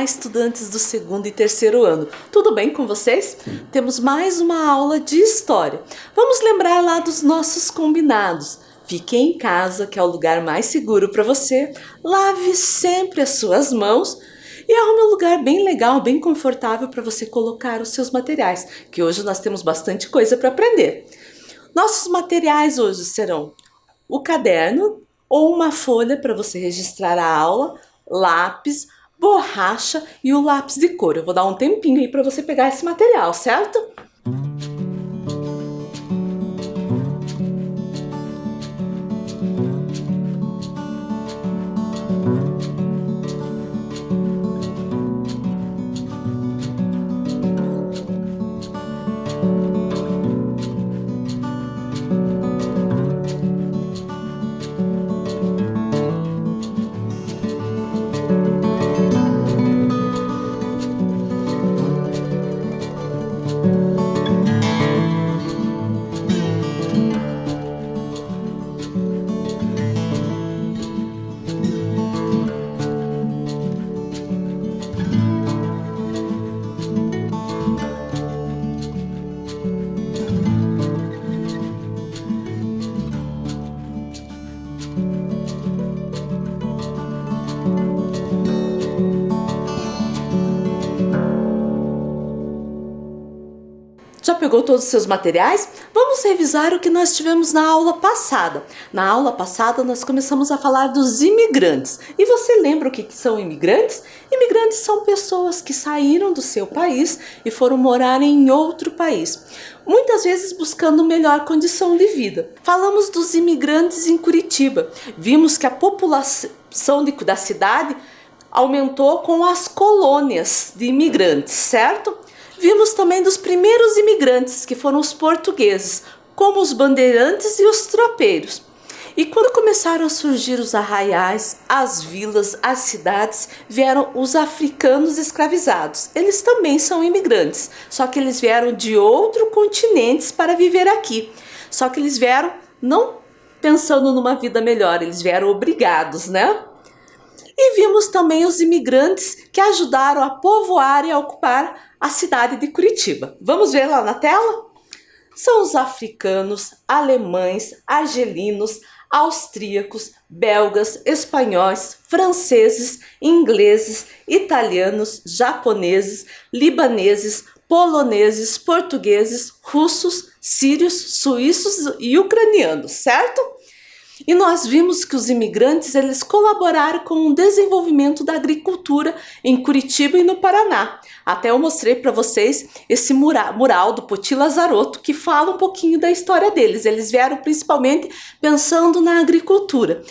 estudantes do segundo e terceiro ano. Tudo bem com vocês? Temos mais uma aula de história. Vamos lembrar lá dos nossos combinados. Fique em casa, que é o lugar mais seguro para você. Lave sempre as suas mãos e arrume um lugar bem legal, bem confortável para você colocar os seus materiais, que hoje nós temos bastante coisa para aprender. Nossos materiais hoje serão o caderno ou uma folha para você registrar a aula, lápis, borracha e o lápis de cor. Eu vou dar um tempinho aí para você pegar esse material, certo? Já pegou todos os seus materiais? Vamos revisar o que nós tivemos na aula passada. Na aula passada nós começamos a falar dos imigrantes. E você lembra o que são imigrantes? Imigrantes são pessoas que saíram do seu país e foram morar em outro país, muitas vezes buscando melhor condição de vida. Falamos dos imigrantes em Curitiba. Vimos que a população da cidade aumentou com as colônias de imigrantes, certo? Vimos também dos primeiros imigrantes, que foram os portugueses, como os bandeirantes e os tropeiros. E quando começaram a surgir os arraiais, as vilas, as cidades, vieram os africanos escravizados. Eles também são imigrantes, só que eles vieram de outros continentes para viver aqui. Só que eles vieram não pensando numa vida melhor, eles vieram obrigados, né? E vimos também os imigrantes que ajudaram a povoar e a ocupar a cidade de Curitiba. Vamos ver lá na tela? São os africanos, alemães, argelinos, austríacos, belgas, espanhóis, franceses, ingleses, italianos, japoneses, libaneses, poloneses, portugueses, russos, sírios, suíços e ucranianos, certo? E nós vimos que os imigrantes eles colaboraram com o desenvolvimento da agricultura em Curitiba e no Paraná. Até eu mostrei para vocês esse mural do Poti Lazarotto, que fala um pouquinho da história deles. Eles vieram principalmente pensando na agricultura.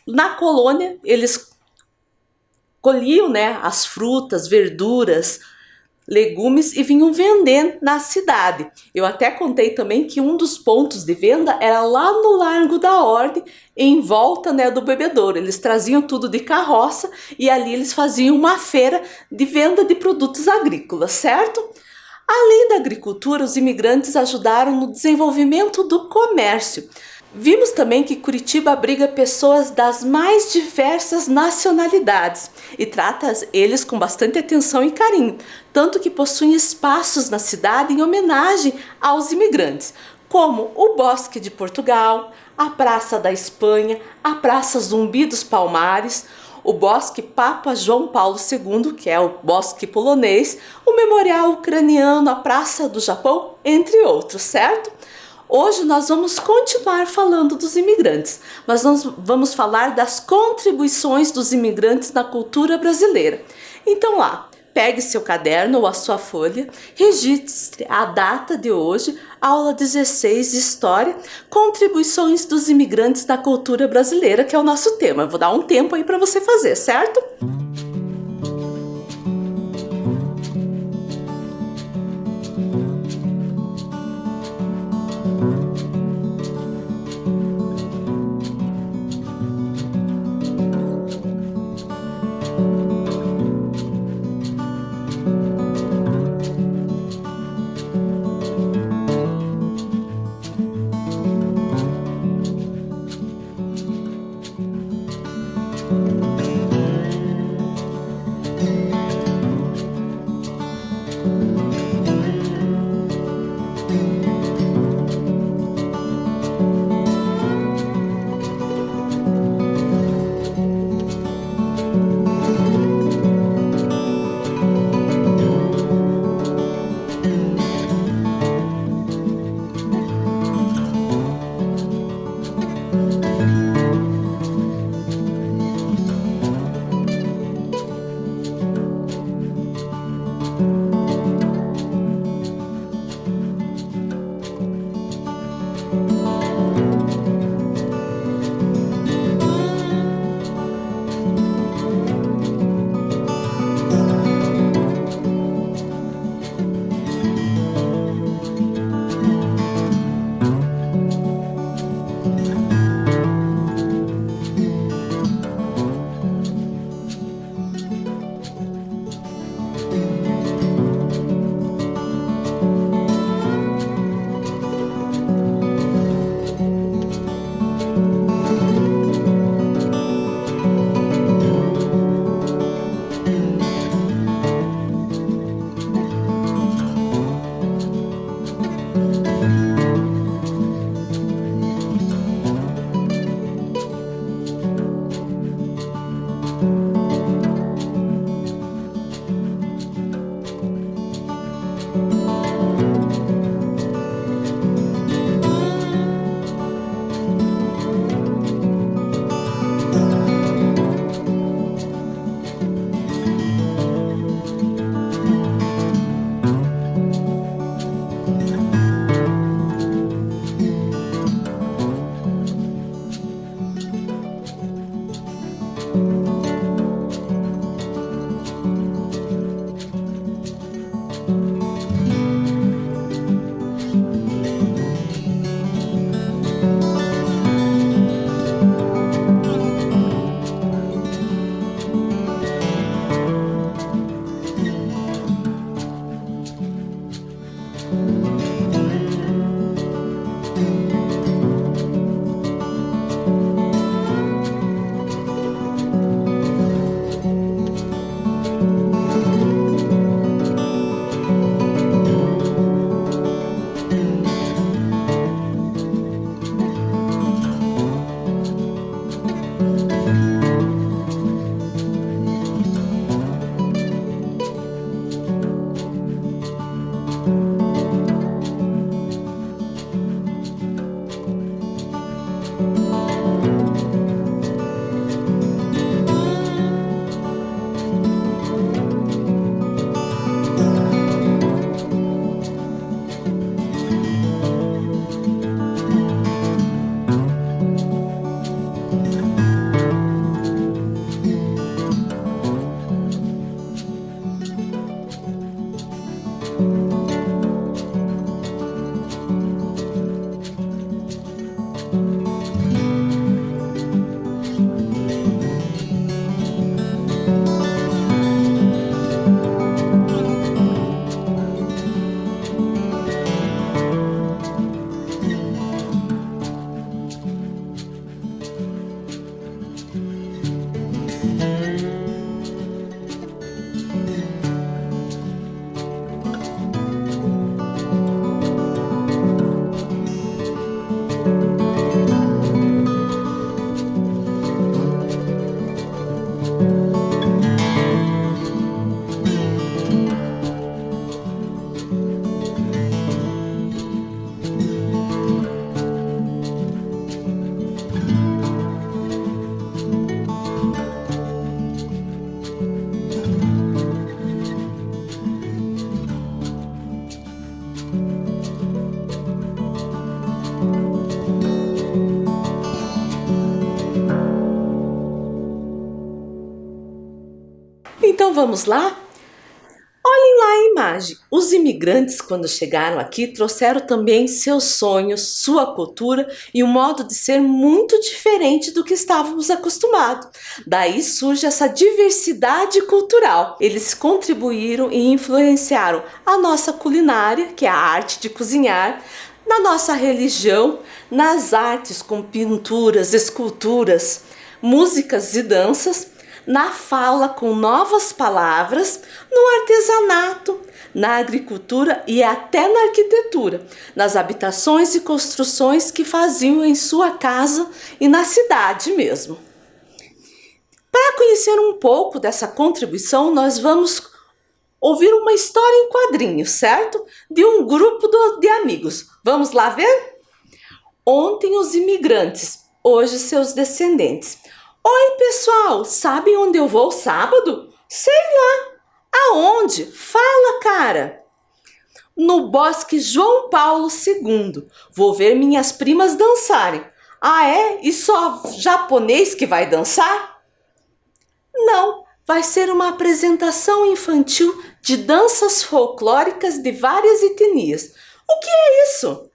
Na colônia, eles colhiam, né, as frutas, verduras, legumes e vinham vendendo na cidade. Eu até contei também que um dos pontos de venda era lá no Largo da Ordem, em volta, né, do bebedouro. Eles traziam tudo de carroça e ali eles faziam uma feira de venda de produtos agrícolas, certo? Além da agricultura, os imigrantes ajudaram no desenvolvimento do comércio. Vimos também que Curitiba abriga pessoas das mais diversas nacionalidades e trata eles com bastante atenção e carinho, tanto que possuem espaços na cidade em homenagem aos imigrantes, como o Bosque de Portugal, a Praça da Espanha, a Praça Zumbi dos Palmares, o Bosque Papa João Paulo II, que é o bosque polonês, o Memorial Ucraniano, a Praça do Japão, entre outros, certo? Hoje nós vamos continuar falando dos imigrantes, mas nós vamos falar das contribuições dos imigrantes na cultura brasileira. Então lá, pegue seu caderno ou a sua folha, registre a data de hoje, aula 16 de História, contribuições dos imigrantes na cultura brasileira, que é o nosso tema. Eu vou dar um tempo aí para você fazer, certo? Então vamos lá? Olhem lá a imagem. Os imigrantes, quando chegaram aqui, trouxeram também seus sonhos, sua cultura e um modo de ser muito diferente do que estávamos acostumados. Daí surge essa diversidade cultural. Eles contribuíram e influenciaram a nossa culinária, que é a arte de cozinhar, na nossa religião, nas artes com pinturas, esculturas, músicas e danças, na fala com novas palavras, no artesanato, na agricultura e até na arquitetura, nas habitações e construções que faziam em sua casa e na cidade mesmo. Para conhecer um pouco dessa contribuição, nós vamos ouvir uma história em quadrinhos, certo? De um grupo de amigos. Vamos lá ver? Ontem os imigrantes, hoje seus descendentes. Oi, pessoal, sabem onde eu vou sábado? Sei lá. Aonde? Fala, cara. No Bosque João Paulo II. Vou ver minhas primas dançarem. Ah, é? E só japonês que vai dançar? Não, vai ser uma apresentação infantil de danças folclóricas de várias etnias. O que é isso?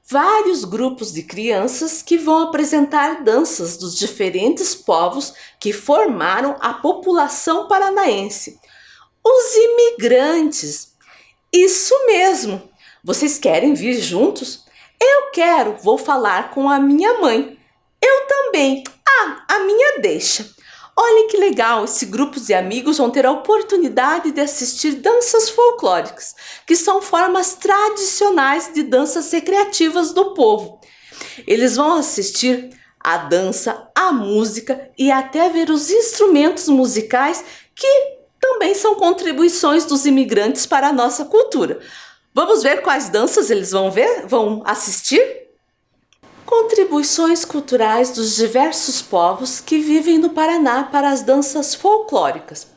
Vários grupos de crianças que vão apresentar danças dos diferentes povos que formaram a população paranaense. Os imigrantes. Isso mesmo. Vocês querem vir juntos? Eu quero, vou falar com a minha mãe. Eu também. Ah, a minha deixa. Olha que legal, esse grupo de amigos vão ter a oportunidade de assistir danças folclóricas, que são formas tradicionais de danças recreativas do povo. Eles vão assistir a dança, a música e até ver os instrumentos musicais que também são contribuições dos imigrantes para a nossa cultura. Vamos ver quais danças eles vão assistir? Contribuições culturais dos diversos povos que vivem no Paraná para as danças folclóricas.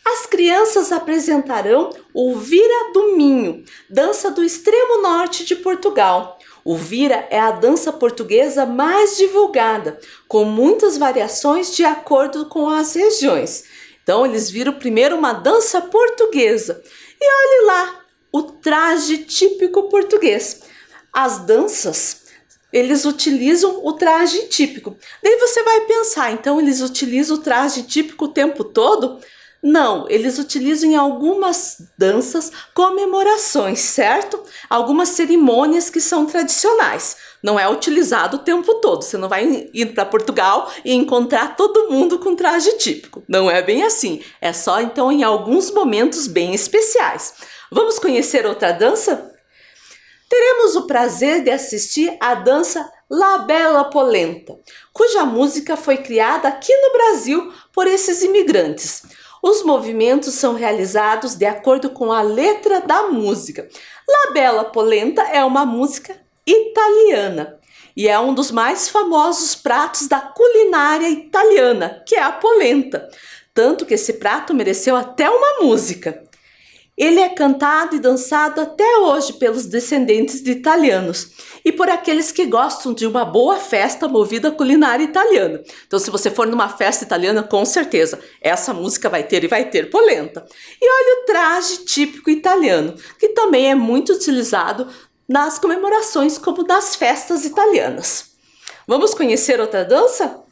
As crianças apresentarão o Vira do Minho, dança do extremo norte de Portugal. O Vira é a dança portuguesa mais divulgada, com muitas variações de acordo com as regiões. Então eles viram primeiro uma dança portuguesa. E olhe lá, o traje típico português. As danças, eles utilizam o traje típico. Daí você vai pensar, então eles utilizam o traje típico o tempo todo? Não, eles utilizam em algumas danças comemorações, certo? Algumas cerimônias que são tradicionais. Não é utilizado o tempo todo. Você não vai ir para Portugal e encontrar todo mundo com traje típico. Não é bem assim. É só então em alguns momentos bem especiais. Vamos conhecer outra dança? Teremos o prazer de assistir à dança La Bella Polenta, cuja música foi criada aqui no Brasil por esses imigrantes. Os movimentos são realizados de acordo com a letra da música. La Bella Polenta é uma música italiana e é um dos mais famosos pratos da culinária italiana, que é a polenta. Tanto que esse prato mereceu até uma música. Ele é cantado e dançado até hoje pelos descendentes de italianos. e por aqueles que gostam de uma boa festa movida à culinária italiana. Então, se você for numa festa italiana, com certeza, essa música vai ter e vai ter polenta. E olha o traje típico italiano, que também é muito utilizado nas comemorações como nas festas italianas. Vamos conhecer outra dança?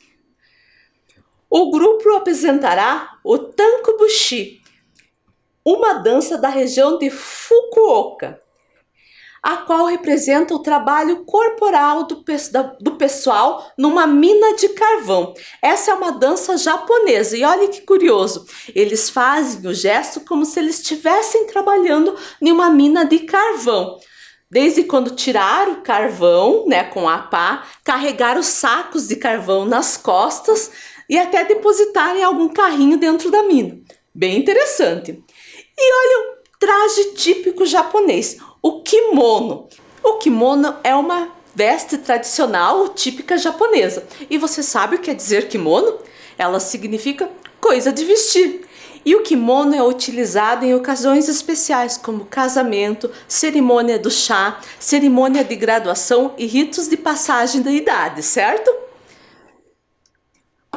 O grupo apresentará o Tanko Bushi, uma dança da região de Fukuoka, a qual representa o trabalho corporal do pessoal numa mina de carvão. Essa é uma dança japonesa e olha que curioso, eles fazem o gesto como se eles estivessem trabalhando em uma mina de carvão. Desde quando tirar o carvão, né, com a pá, carregar os sacos de carvão nas costas e até depositar em algum carrinho dentro da mina. Bem interessante. E olha o traje típico japonês, o kimono. O kimono é uma veste tradicional típica japonesa. E você sabe o que quer dizer kimono? Ela significa coisa de vestir. E o kimono é utilizado em ocasiões especiais como casamento, cerimônia do chá, cerimônia de graduação e ritos de passagem da idade, certo?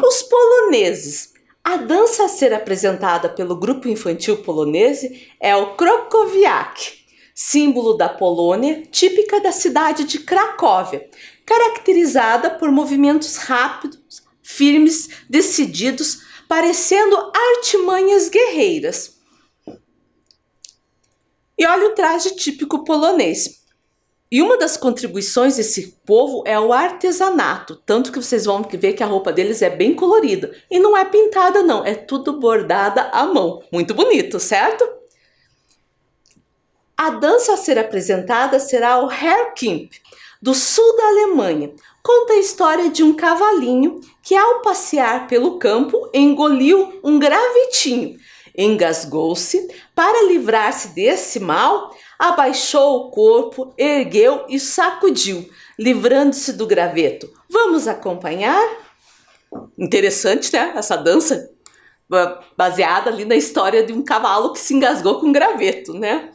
Os poloneses. A dança a ser apresentada pelo grupo infantil polonese é o Krakowiak, símbolo da Polônia, típica da cidade de Cracóvia, caracterizada por movimentos rápidos, firmes, decididos, parecendo artimanhas guerreiras. E olha o traje típico polonês. E uma das contribuições desse povo é o artesanato, tanto que vocês vão ver que a roupa deles é bem colorida. E não é pintada não, é tudo bordada à mão. Muito bonito, certo? A dança a ser apresentada será o Herrkimp, do sul da Alemanha. Conta a história de um cavalinho que, ao passear pelo campo, engoliu um gravetinho. Engasgou-se. Para livrar-se desse mal, abaixou o corpo, ergueu e sacudiu, livrando-se do graveto. Vamos acompanhar? Interessante, né? Essa dança baseada ali na história de um cavalo que se engasgou com um graveto, né?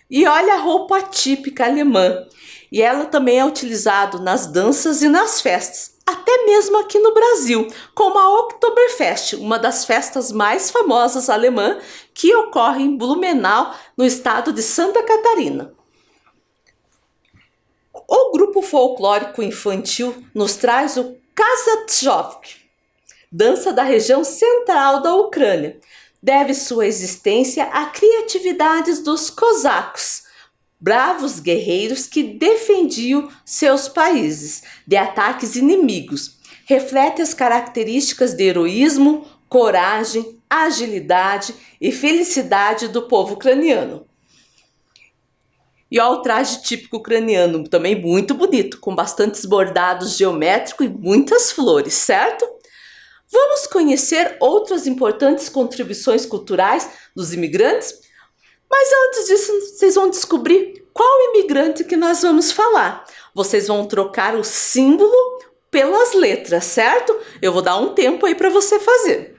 E olha a roupa típica alemã. E ela também é utilizada nas danças e nas festas, até mesmo aqui no Brasil, como a Oktoberfest, uma das festas mais famosas alemã que ocorre em Blumenau, no estado de Santa Catarina. O grupo folclórico infantil nos traz o Kazachok, dança da região central da Ucrânia. Deve sua existência à criatividade dos cosacos, bravos guerreiros que defendiam seus países de ataques inimigos. Reflete as características de heroísmo, coragem, agilidade e felicidade do povo ucraniano. E olha o traje típico ucraniano, também muito bonito, com bastantes bordados geométricos e muitas flores, certo? Vamos conhecer outras importantes contribuições culturais dos imigrantes? Mas antes disso, vocês vão descobrir qual imigrante que nós vamos falar. Vocês vão trocar o símbolo pelas letras, certo? Eu vou dar um tempo aí para você fazer.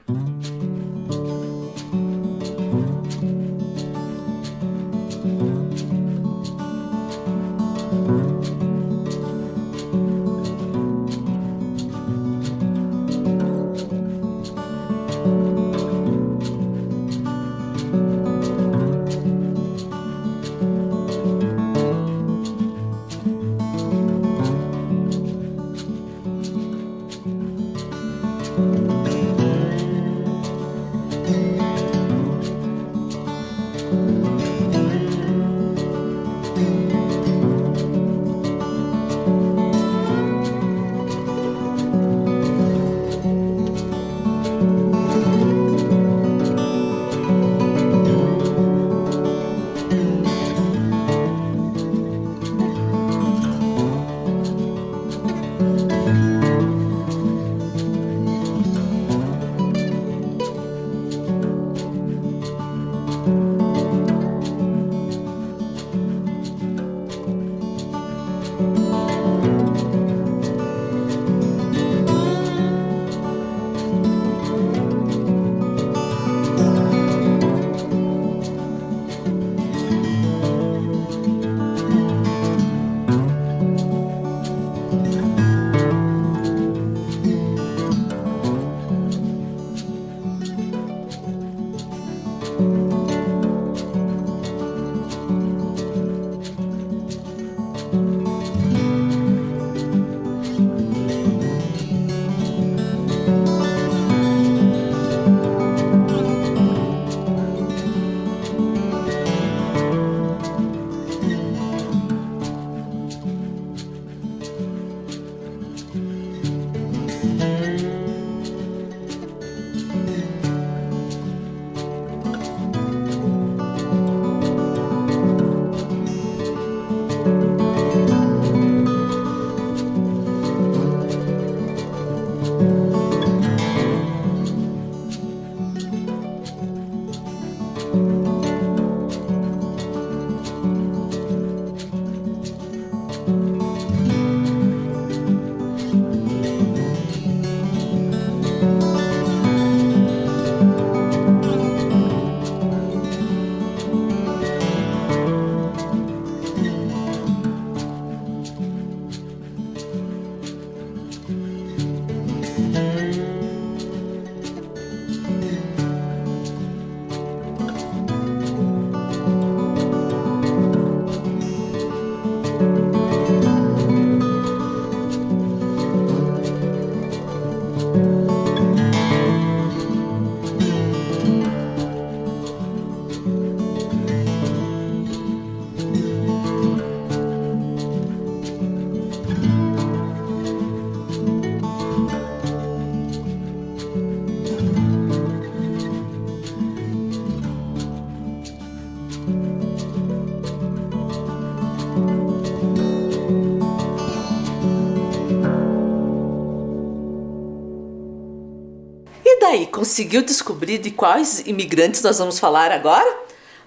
E daí, conseguiu descobrir de quais imigrantes nós vamos falar agora?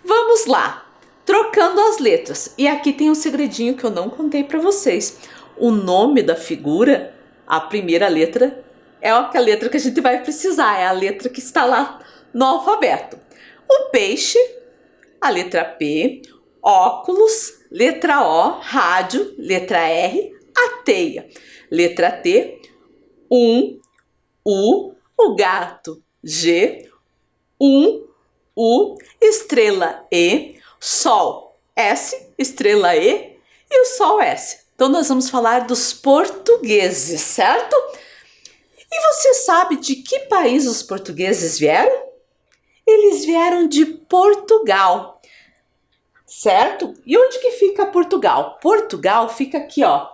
Vamos lá, trocando as letras. E aqui tem um segredinho que eu não contei para vocês. O nome da figura, a primeira letra, é a letra que a gente vai precisar, é a letra que está lá no alfabeto. O peixe, a letra P, óculos, letra O, rádio, letra R, a teia, letra T, U, o gato, G, U, estrela E, sol, S, estrela E e o sol S. Então nós vamos falar dos portugueses, certo? E você sabe de que país os portugueses vieram? Eles vieram de Portugal, certo? E onde que fica Portugal? Portugal fica aqui, ó,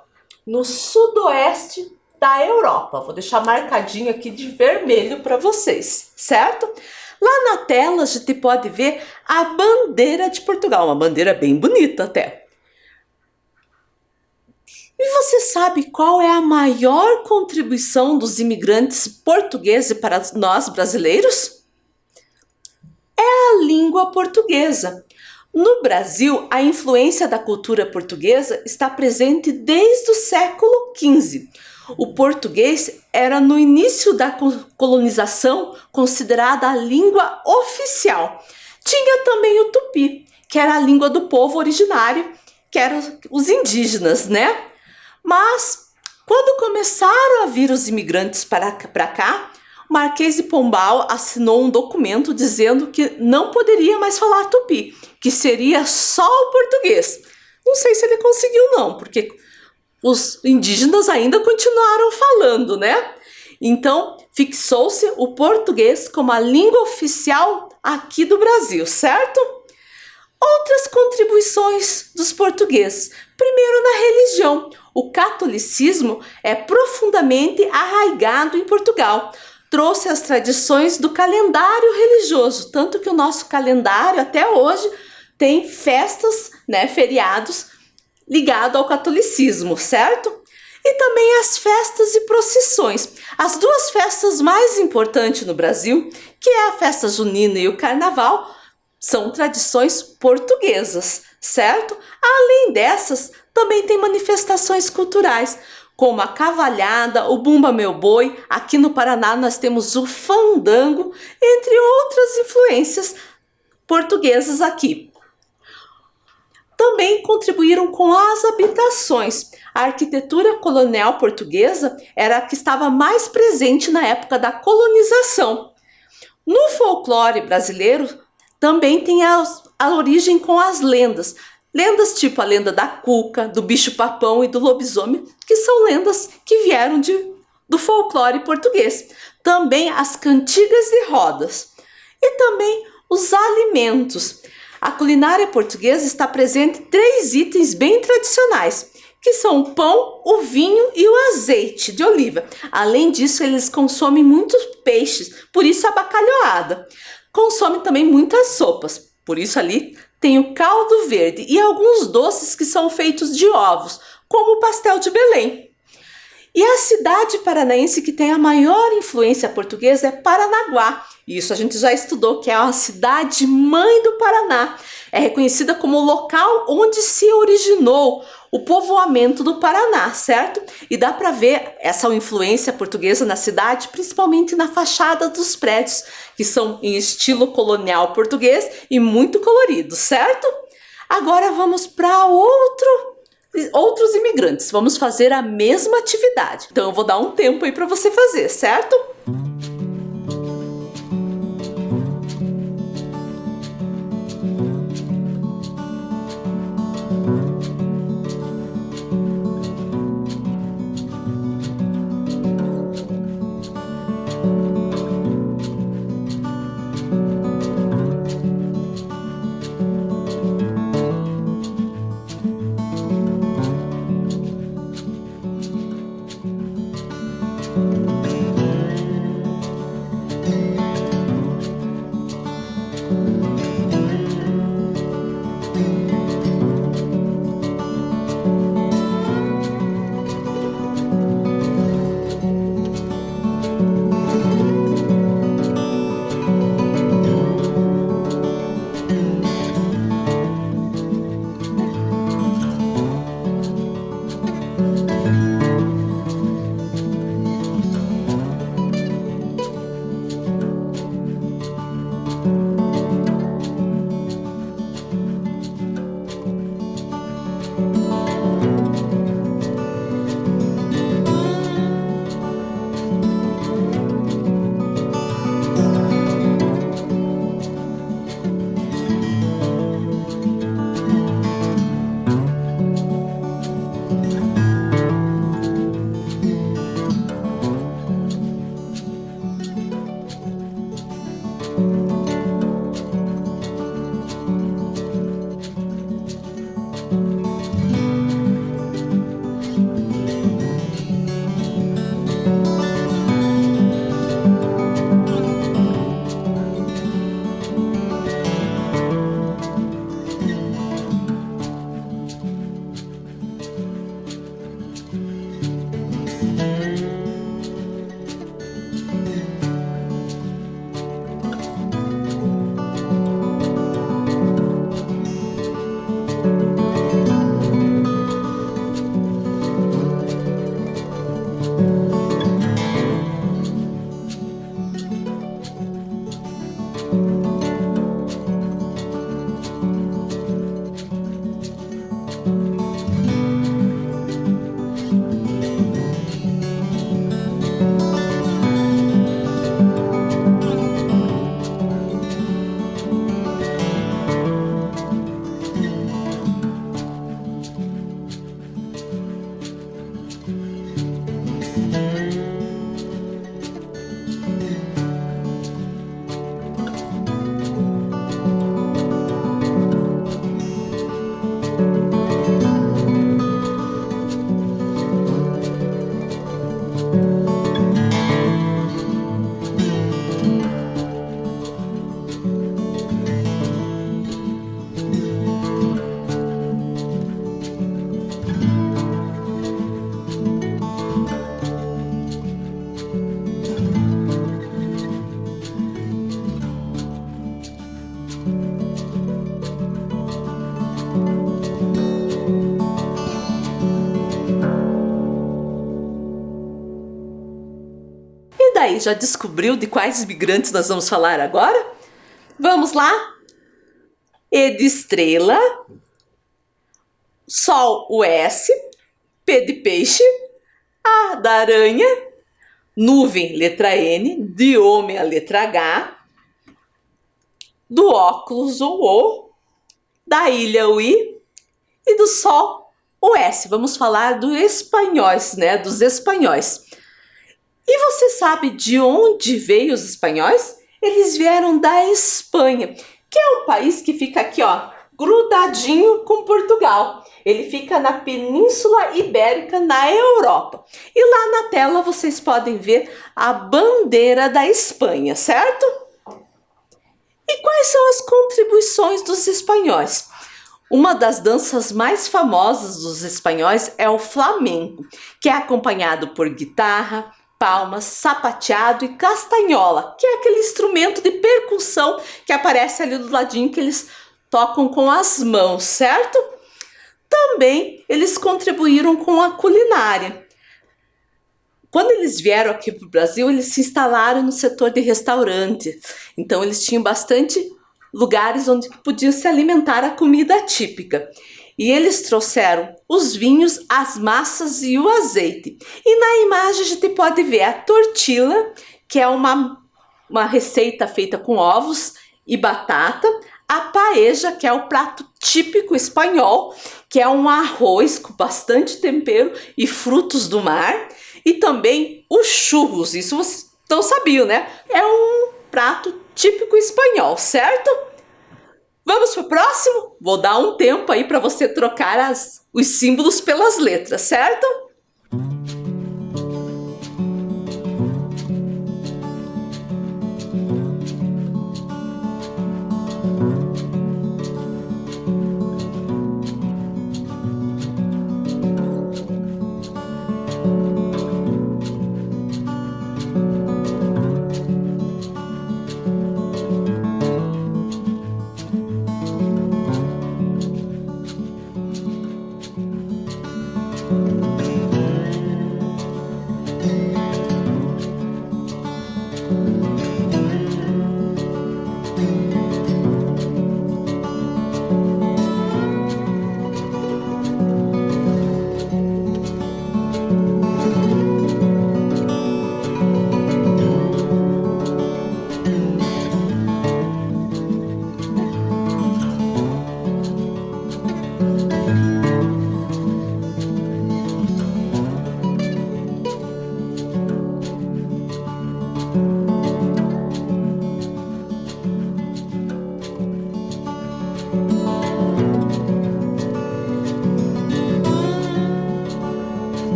no sudoeste da Europa. Vou deixar marcadinho aqui de vermelho para vocês, certo? Lá na tela a gente pode ver a bandeira de Portugal, uma bandeira bem bonita até. E você sabe qual é a maior contribuição dos imigrantes portugueses para nós brasileiros? É a língua portuguesa. No Brasil, a influência da cultura portuguesa está presente desde o século XV. O português era, no início da colonização, considerada a língua oficial. Tinha também o tupi, que era a língua do povo originário, que eram os indígenas, né? Mas, quando começaram a vir os imigrantes para cá, o Marquês de Pombal assinou um documento dizendo que não poderia mais falar tupi, que seria só o português. Não sei se ele conseguiu não, porque os indígenas ainda continuaram falando, né? Então, fixou-se o português como a língua oficial aqui do Brasil, certo? Outras contribuições dos portugueses. Primeiro, na religião. O catolicismo é profundamente arraigado em Portugal. Trouxe as tradições do calendário religioso, tanto que o nosso calendário até hoje tem festas, né, feriados ligados ao catolicismo, certo? E também as festas e procissões. As duas festas mais importantes no Brasil, que é a festa junina e o carnaval, são tradições portuguesas, certo? Além dessas, também tem manifestações culturais, como a cavalhada, o Bumba Meu Boi. Aqui no Paraná nós temos o fandango, entre outras influências portuguesas aqui. Também contribuíram com as habitações. A arquitetura colonial portuguesa era a que estava mais presente na época da colonização. No folclore brasileiro, também tem a origem com as lendas. Lendas tipo a lenda da cuca, do bicho-papão e do lobisomem, que são lendas que vieram do folclore português. Também as cantigas de rodas. E também os alimentos. A culinária portuguesa está presente 3 itens bem tradicionais, que são o pão, o vinho e o azeite de oliva. Além disso, eles consomem muitos peixes, por isso a bacalhoada. Consomem também muitas sopas, por isso ali tem o caldo verde e alguns doces que são feitos de ovos, como o pastel de Belém. E a cidade paranaense que tem a maior influência portuguesa é Paranaguá. Isso a gente já estudou, que é a cidade mãe do Paraná. É reconhecida como o local onde se originou o povoamento do Paraná, certo? E dá para ver essa influência portuguesa na cidade, principalmente na fachada dos prédios, que são em estilo colonial português e muito coloridos, certo? Agora vamos para outros imigrantes. Vamos fazer a mesma atividade. Então eu vou dar um tempo aí para você fazer, certo? Já descobriu de quais imigrantes nós vamos falar agora? Vamos lá? E de estrela, Sol, o S, P de peixe, A da aranha, nuvem, letra N, de homem, a letra H, do óculos, o O, da ilha, o I, e do sol, o S. Vamos falar dos espanhóis, né? Dos espanhóis. E você sabe de onde veio os espanhóis? Eles vieram da Espanha, que é um país que fica aqui, ó, grudadinho com Portugal. Ele fica na Península Ibérica, na Europa. E lá na tela vocês podem ver a bandeira da Espanha, certo? E quais são as contribuições dos espanhóis? Uma das danças mais famosas dos espanhóis é o flamenco, que é acompanhado por guitarra, palmas, sapateado e castanhola, que é aquele instrumento de percussão que aparece ali do ladinho que eles tocam com as mãos, certo? Também eles contribuíram com a culinária. Quando eles vieram aqui para o Brasil, eles se instalaram no setor de restaurante. Então eles tinham bastante lugares onde podiam se alimentar a comida típica. E eles trouxeram os vinhos, as massas e o azeite. E na imagem a gente pode ver a tortilla, que é uma receita feita com ovos e batata. A paella, que é o prato típico espanhol, que é um arroz com bastante tempero e frutos do mar. E também os churros, isso vocês não sabiam, né? É um prato típico espanhol, certo? Vamos pro próximo? Vou dar um tempo aí para você trocar os símbolos pelas letras, certo?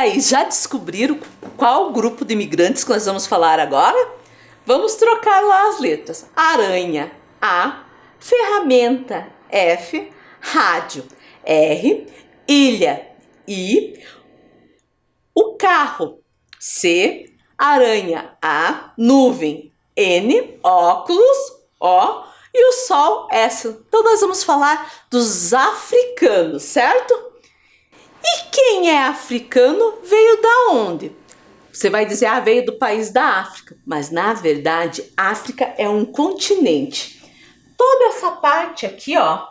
daí, já descobriram qual grupo de imigrantes que nós vamos falar agora? Vamos trocar lá as letras. Aranha, A. Ferramenta, F. Rádio, R. Ilha, I. O carro, C. Aranha, A. Nuvem, N. Óculos, O. E o sol, S. Então nós vamos falar dos africanos, certo? E quem é africano veio da onde? Você vai dizer, veio do país da África. Mas na verdade, África é um continente. Toda essa parte aqui, ó,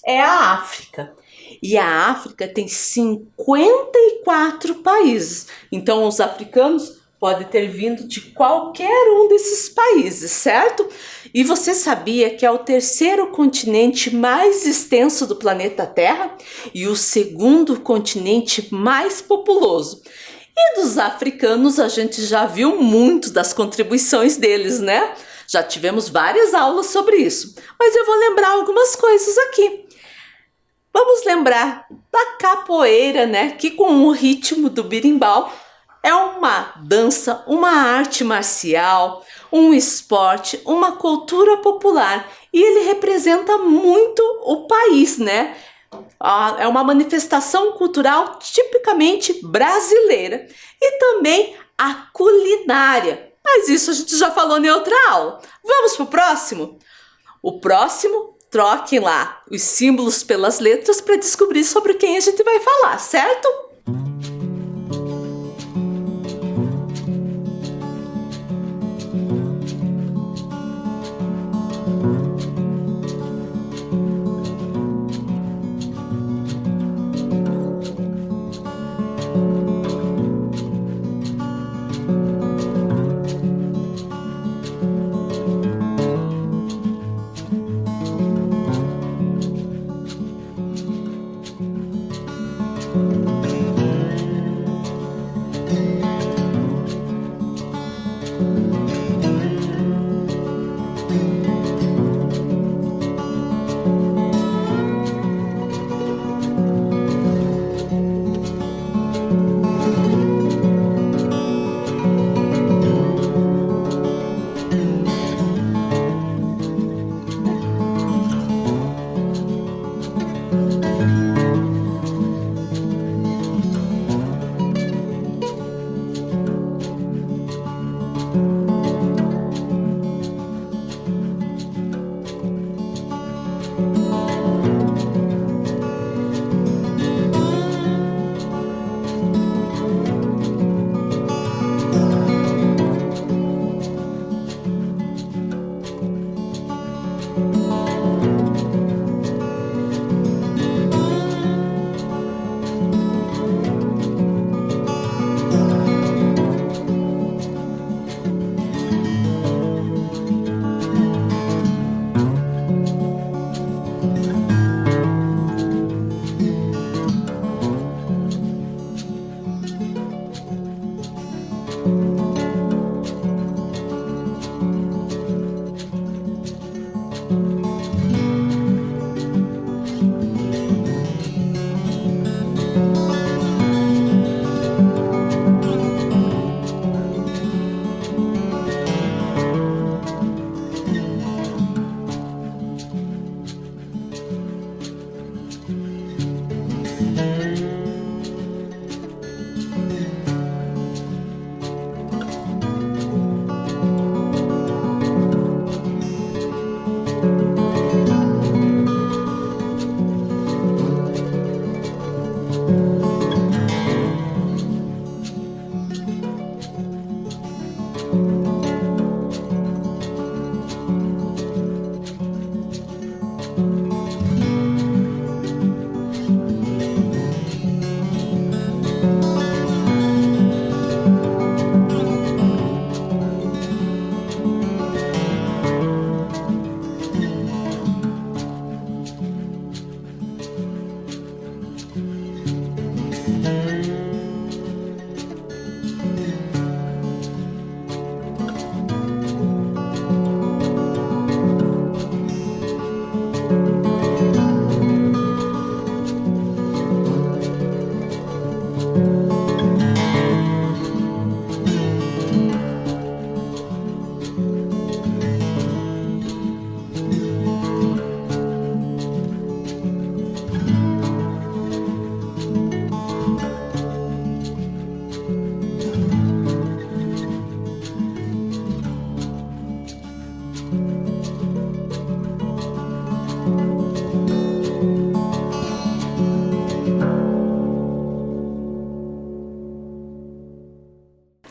é a África. E a África tem 54 países. Então os africanos podem ter vindo de qualquer um desses países, certo? E você sabia que é o terceiro continente mais extenso do planeta Terra e o segundo continente mais populoso. E dos africanos a gente já viu muito das contribuições deles, né? Já tivemos várias aulas sobre isso, mas eu vou lembrar algumas coisas aqui. Vamos lembrar da capoeira, né? Que com o ritmo do berimbau é uma dança, uma arte marcial, um esporte, uma cultura popular e ele representa muito o país, né? É uma manifestação cultural tipicamente brasileira e também a culinária. Mas isso a gente já falou em outra aula. Vamos para o próximo? O próximo, troquem lá os símbolos pelas letras para descobrir sobre quem a gente vai falar, certo?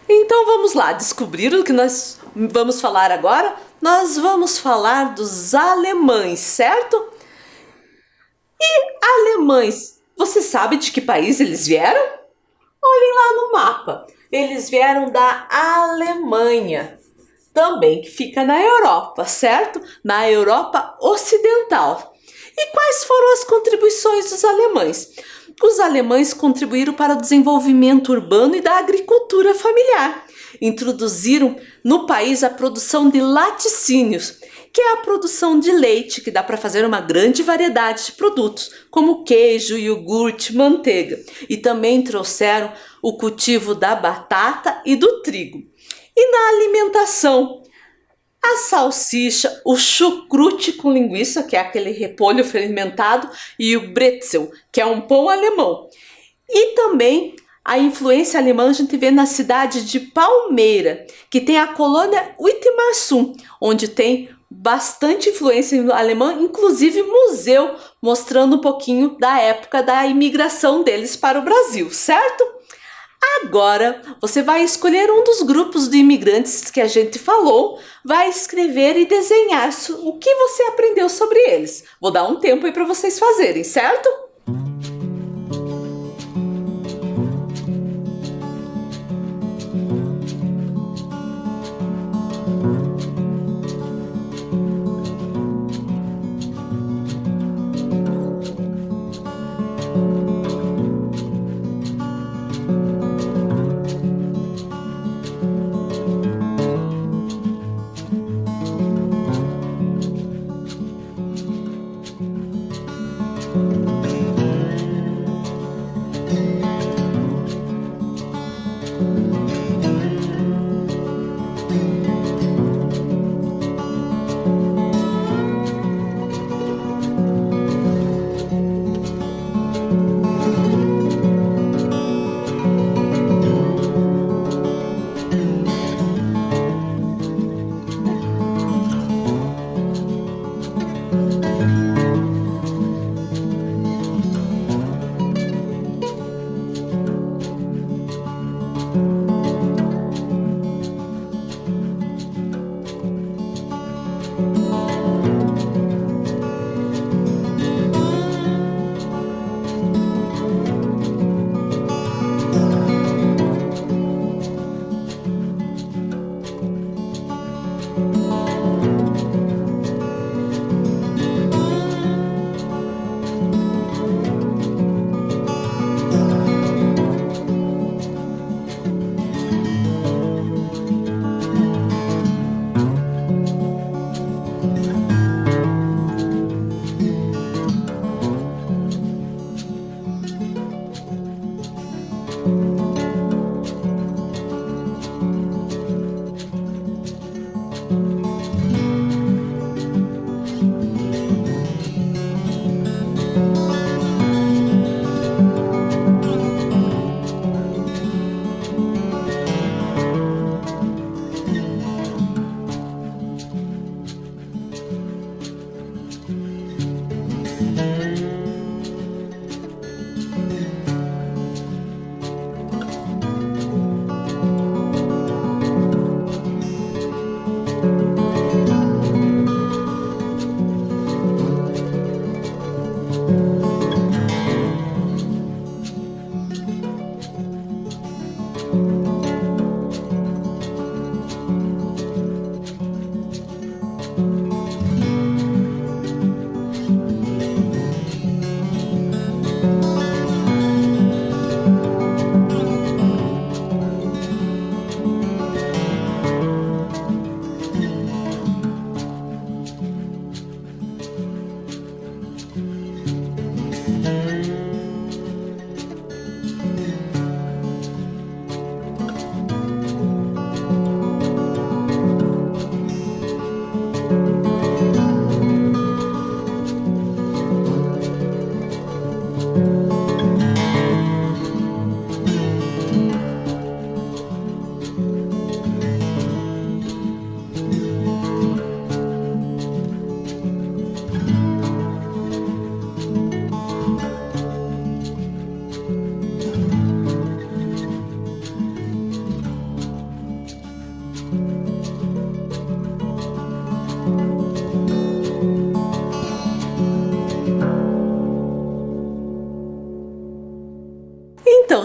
Então vamos lá, descobrir o que nós vamos falar agora? Nós vamos falar dos alemães, certo? Alemães, você sabe de que país eles vieram? Olhem lá no mapa. Eles vieram da Alemanha, também que fica na Europa, certo? Na Europa Ocidental. E quais foram as contribuições dos alemães? Os alemães contribuíram para o desenvolvimento urbano e da agricultura familiar. Introduziram no país a produção de laticínios, que é a produção de leite, que dá para fazer uma grande variedade de produtos, como queijo, iogurte, manteiga. E também trouxeram o cultivo da batata e do trigo. E na alimentação, a salsicha, o chucrute com linguiça, que é aquele repolho fermentado, e o bretzel, que é um pão alemão. E também a influência alemã a gente vê na cidade de Palmeira, que tem a colônia Uitmarsum, onde tem bastante influência alemã, inclusive museu mostrando um pouquinho da época da imigração deles para o Brasil, certo? Agora, você vai escolher um dos grupos de imigrantes que a gente falou, vai escrever e desenhar o que você aprendeu sobre eles. Vou dar um tempo aí para vocês fazerem, certo?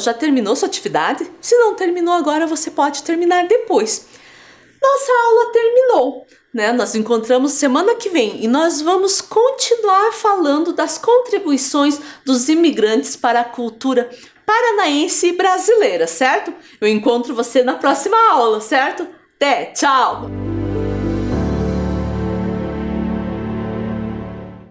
já terminou sua atividade? Se não terminou agora, você pode terminar depois. Nossa aula terminou, né? Nós encontramos semana que vem e nós vamos continuar falando das contribuições dos imigrantes para a cultura paranaense e brasileira, certo? Eu encontro você na próxima aula, certo? Até, tchau!